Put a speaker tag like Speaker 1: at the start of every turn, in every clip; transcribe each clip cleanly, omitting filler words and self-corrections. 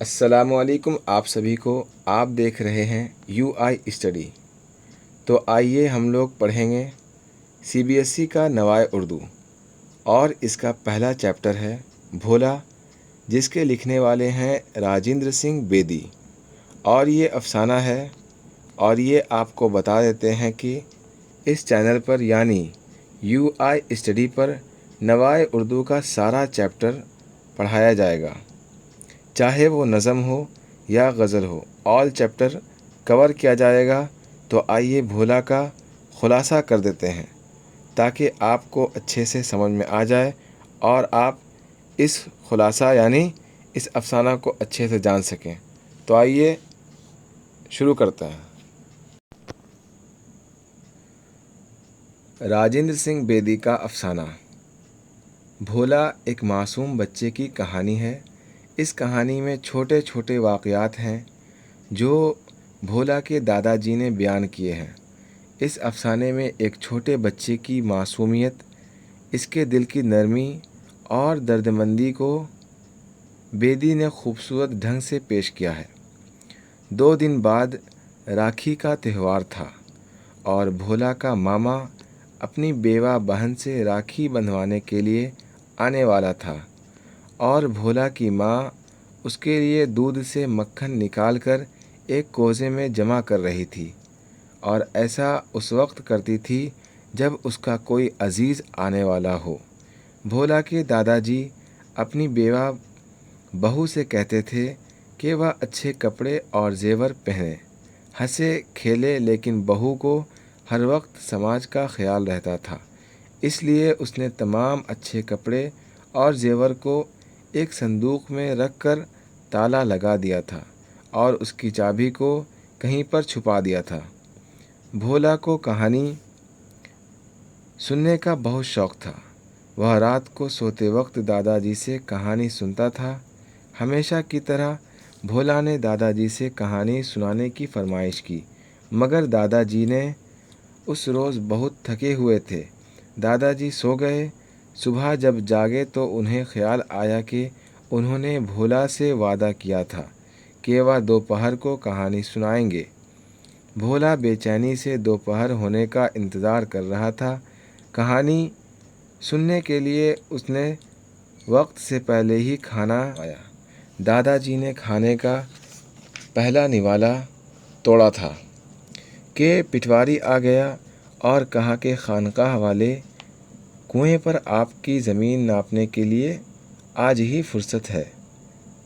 Speaker 1: السلام علیکم آپ سبھی کو۔ آپ دیکھ رہے ہیں یو آئی اسٹڈی۔ تو آئیے ہم لوگ پڑھیں گے CBSE کا نوائے اردو، اور اس کا پہلا چیپٹر ہے بھولا، جس کے لکھنے والے ہیں راجندر سنگھ بیدی، اور یہ افسانہ ہے۔ اور یہ آپ کو بتا دیتے ہیں کہ اس چینل پر یعنی یو آئی اسٹڈی پر نوائے اردو کا سارا چیپٹر پڑھایا جائے گا، چاہے وہ نظم ہو یا غزل ہو، آل چیپٹر کور کیا جائے گا۔ تو آئیے بھولا کا خلاصہ کر دیتے ہیں تاکہ آپ کو اچھے سے سمجھ میں آ جائے اور آپ اس خلاصہ یعنی اس افسانہ کو اچھے سے جان سکیں۔ تو آئیے شروع کرتے ہیں۔ راجندر سنگھ بیدی کا افسانہ۔ بھولا ایک معصوم بچے کی کہانی ہے۔ اس کہانی میں چھوٹے چھوٹے واقعات ہیں جو بھولا کے دادا جی نے بیان کیے ہیں۔ اس افسانے میں ایک چھوٹے بچے کی معصومیت، اس کے دل کی نرمی اور دردمندی کو بیدی نے خوبصورت ڈھنگ سے پیش کیا ہے۔ 2 دن بعد راکھی کا تہوار تھا اور بھولا کا ماما اپنی بیوہ بہن سے راکھی بندھوانے کے لیے آنے والا تھا، اور بھولا کی ماں اس کے لیے دودھ سے مکھن نکال کر ایک کوزے میں جمع کر رہی تھی، اور ایسا اس وقت کرتی تھی جب اس کا کوئی عزیز آنے والا ہو۔ بھولا کے دادا جی اپنی بیوہ بہو سے کہتے تھے کہ وہ اچھے کپڑے اور زیور پہنے، ہنسے کھیلے، لیکن بہو کو ہر وقت سماج کا خیال رہتا تھا، اس لیے اس نے تمام اچھے کپڑے اور زیور کو ایک صندوق میں رکھ کر تالا لگا دیا تھا اور اس کی چابی کو کہیں پر چھپا دیا تھا۔ بھولا کو کہانی سننے کا بہت شوق تھا۔ وہ رات کو سوتے وقت دادا جی سے کہانی سنتا تھا۔ ہمیشہ کی طرح بھولا نے دادا جی سے کہانی سنانے کی فرمائش کی، مگر دادا جی نے اس روز بہت تھکے ہوئے تھے۔ دادا جی سو گئے۔ صبح جب جاگے تو انہیں خیال آیا کہ انہوں نے بھولا سے وعدہ کیا تھا کہ وہ دوپہر کو کہانی سنائیں گے۔ بھولا بے چینی سے دوپہر ہونے کا انتظار کر رہا تھا۔ کہانی سننے کے لیے اس نے وقت سے پہلے ہی کھانا کھایا۔ دادا جی نے کھانے کا پہلا نوالا توڑا تھا کہ پٹواری آ گیا اور کہا کہ خانقاہ والے، کنویں پر آپ کی زمین ناپنے کے لیے آج ہی فرصت ہے،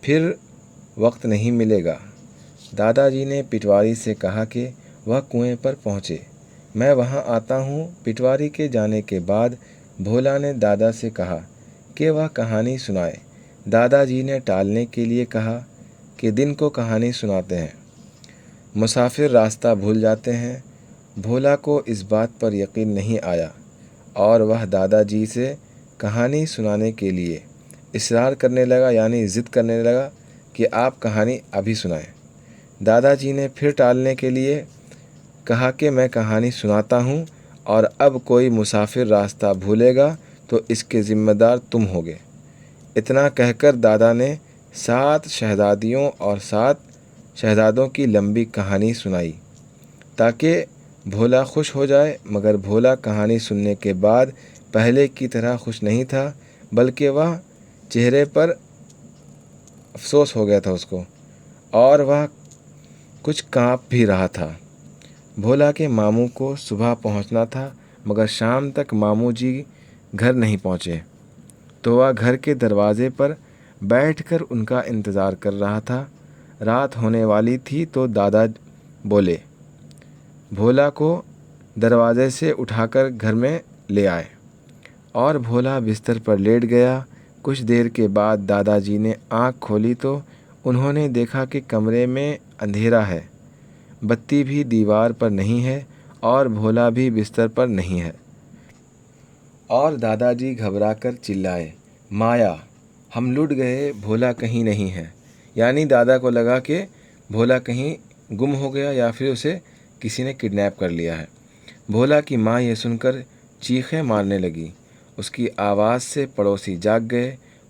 Speaker 1: پھر وقت نہیں ملے گا۔ دادا جی نے پٹواری سے کہا کہ وہ کنویں پر پہنچے، میں وہاں آتا ہوں۔ پٹواری کے جانے کے بعد بھولا نے دادا سے کہا کہ وہ کہانی سنائے۔ دادا جی نے ٹالنے کے لیے کہا کہ دن کو کہانی سناتے ہیں، مسافر راستہ بھول جاتے ہیں۔ بھولا کو اس بات پر یقین نہیں آیا اور وہ دادا جی سے کہانی سنانے کے لیے اصرار کرنے لگا، یعنی ضد کرنے لگا کہ آپ کہانی ابھی سنائیں۔ دادا جی نے پھر ٹالنے کے لیے کہا کہ میں کہانی سناتا ہوں، اور اب کوئی مسافر راستہ بھولے گا تو اس کے ذمہ دار تم ہوگے۔ اتنا کہہ کر دادا نے 7 شہزادیوں اور 7 شہزادوں کی لمبی کہانی سنائی تاکہ بھولا خوش ہو جائے، مگر بھولا کہانی سننے کے بعد پہلے کی طرح خوش نہیں تھا، بلکہ وہ چہرے پر افسوس ہو گیا تھا اس کو، اور وہ کچھ کانپ بھی رہا تھا۔ بھولا کے ماموں کو صبح پہنچنا تھا، مگر شام تک ماموں جی گھر نہیں پہنچے، تو وہ گھر کے دروازے پر بیٹھ کر ان کا انتظار کر رہا تھا۔ رات ہونے والی تھی تو دادا بولے، بھولا کو دروازے سے اٹھا کر گھر میں لے آئے، اور بھولا بستر پر لیٹ گیا۔ کچھ دیر کے بعد دادا جی نے آنکھ کھولی تو انہوں نے دیکھا کہ کمرے میں اندھیرا ہے، بتی بھی دیوار پر نہیں ہے اور بھولا بھی بستر پر نہیں ہے۔ اور دادا جی گھبرا کر چلائے، مایا، ہم لٹ گئے، بھولا کہیں نہیں ہے۔ یعنی دادا کو لگا کہ بھولا کہیں گم ہو گیا یا پھر اسے کسی نے کڈنیپ کر لیا ہے۔ بھولا کی ماں یہ سن کر چیخیں مارنے لگی۔ اس کی آواز سے پڑوسی جاگ گئے۔